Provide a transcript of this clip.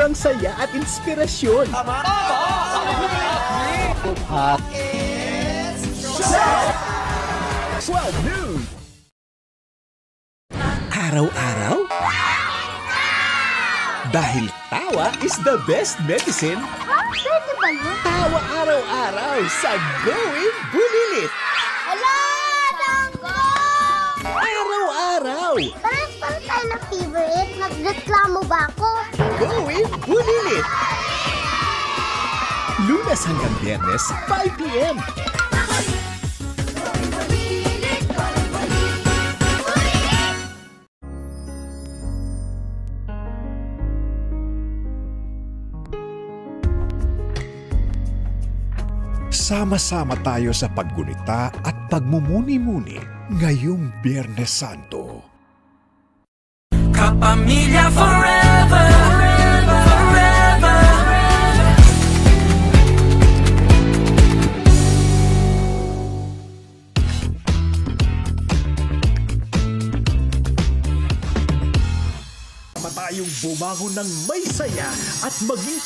sobrang saya at inspirasyon. At 12 noon. Araw-araw? Dahil tawa is the best medicine. Pwede ba yun? Tawa araw-araw sa Going Bulilit. Hala! Tanggo! Araw-araw. Transfer tayo ng favorite. Nagreklamo ba ako? Going Bulilit. Lunes hanggang Biyernes, 5 p.m. Sama-sama tayo sa paggunita at pagmumuni-muni ngayong Biyernes Santo. Kapamilya forever, forever. Sama tayong bumangon ng may saya at maging